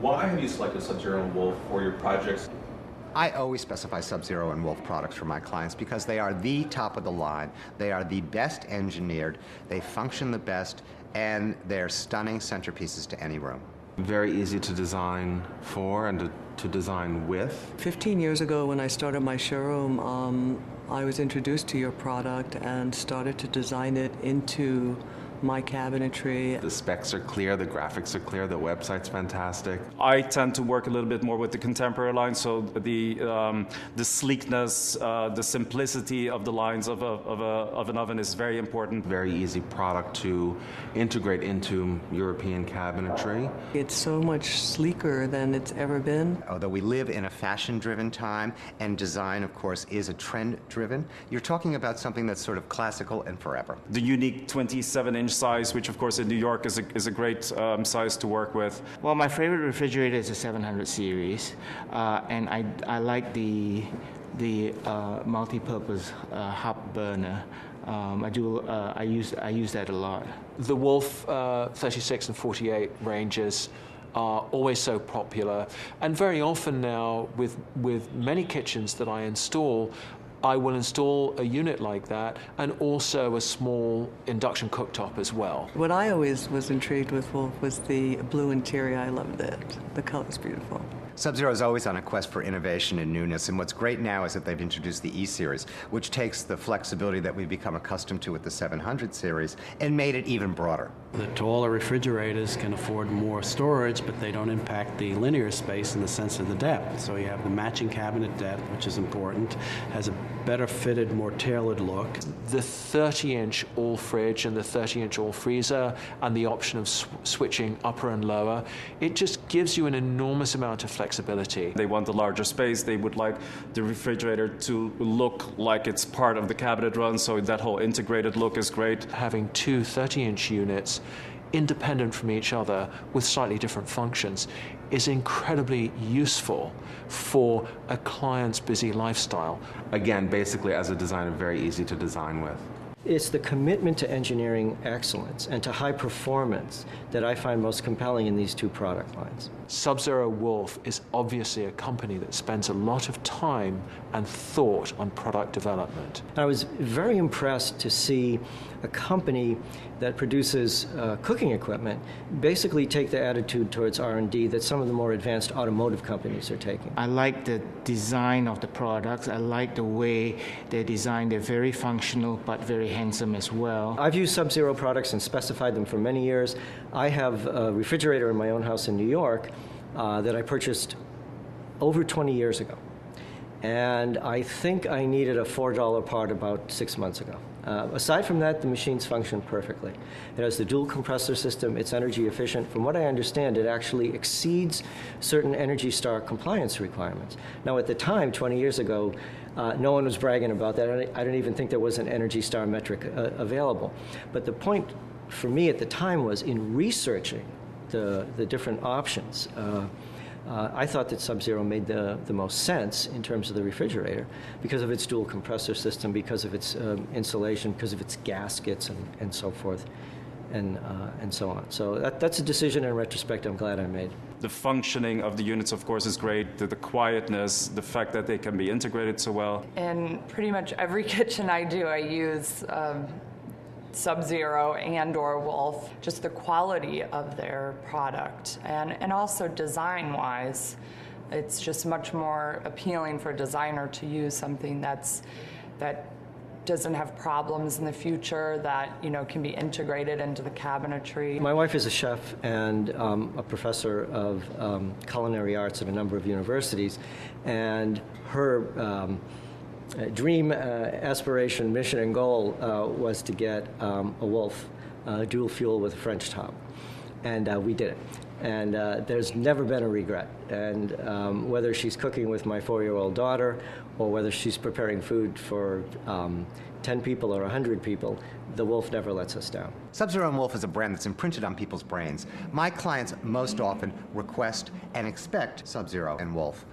Why have you selected Sub-Zero and Wolf for your projects? I always specify Sub-Zero and Wolf products for my clients because they are the top of the line, they are the best engineered, they function the best, and they're stunning centerpieces to any room. Very easy to design for and to design with. 15 years ago when I started my showroom, I was introduced to your product and started to design it into my cabinetry. The specs are clear, the graphics are clear, the website's fantastic. I tend to work a little bit more with the contemporary line, so the sleekness, the simplicity of the lines of an oven is very important. Very easy product to integrate into European cabinetry. It's so much sleeker than it's ever been. Although we live in a fashion-driven time, and design, of course, is a trend-driven, you're talking about something that's sort of classical and forever. The unique 27-inch size, which of course in New York is a great size to work with. Well, my favorite refrigerator is the 700 series, and I like the multi-purpose hub burner. I use that a lot. The Wolf 36 and 48 ranges are always so popular, and very often now with many kitchens that I install, I will install a unit like that and also a small induction cooktop as well. What I always was intrigued with Wolf was the blue interior. I loved it. The color's beautiful. Sub-Zero is always on a quest for innovation and newness, and what's great now is that they've introduced the E-Series, which takes the flexibility that we've become accustomed to with the 700 series and made it even broader. The taller refrigerators can afford more storage, but they don't impact the linear space in the sense of the depth. So you have the matching cabinet depth, which is important, has a better fitted, more tailored look. The 30-inch all fridge and the 30-inch all freezer and the option of switching upper and lower, it just gives you an enormous amount of flexibility. They want a larger space. They would like the refrigerator to look like it's part of the cabinet run, so that whole integrated look is great. Having two 30-inch units independent from each other with slightly different functions is incredibly useful for a client's busy lifestyle. Again, basically as a designer, very easy to design with. It's the commitment to engineering excellence and to high performance that I find most compelling in these two product lines. Sub-Zero Wolf is obviously a company that spends a lot of time and thought on product development. I was very impressed to see a company that produces cooking equipment basically take the attitude towards R&D that some of the more advanced automotive companies are taking. I like the design of the products. I like the way they're designed. They're very functional but very handsome as well. I've used Sub-Zero products and specified them for many years. I have a refrigerator in my own house in New York that I purchased over 20 years ago. And I think I needed a $4 part about 6 months ago. Aside from that, the machines function perfectly. It has the dual compressor system, it's energy efficient. From what I understand, it actually exceeds certain Energy Star compliance requirements. Now at the time, 20 years ago, no one was bragging about that. I don't even think there was an Energy Star metric available. But the point for me at the time was in researching the different options, I thought that Sub-Zero made the most sense in terms of the refrigerator because of its dual compressor system, because of its insulation, because of its gaskets and so forth, and so on. So that's a decision in retrospect I'm glad I made. The functioning of the units, of course, is great. The quietness, the fact that they can be integrated so well. In pretty much every kitchen I do, I use Sub-Zero and/or Wolf, just the quality of their product, and also design-wise, it's just much more appealing for a designer to use something that doesn't have problems in the future, that can be integrated into the cabinetry. My wife is a chef and a professor of culinary arts at a number of universities, and her dream, aspiration, mission, and goal was to get a Wolf dual fuel with a French top, and we did it. And there's never been a regret. And whether she's cooking with my 4-year-old daughter, or whether she's preparing food for 10 people or 100 people, the Wolf never lets us down. Sub-Zero and Wolf is a brand that's imprinted on people's brains. My clients most often request and expect Sub-Zero and Wolf.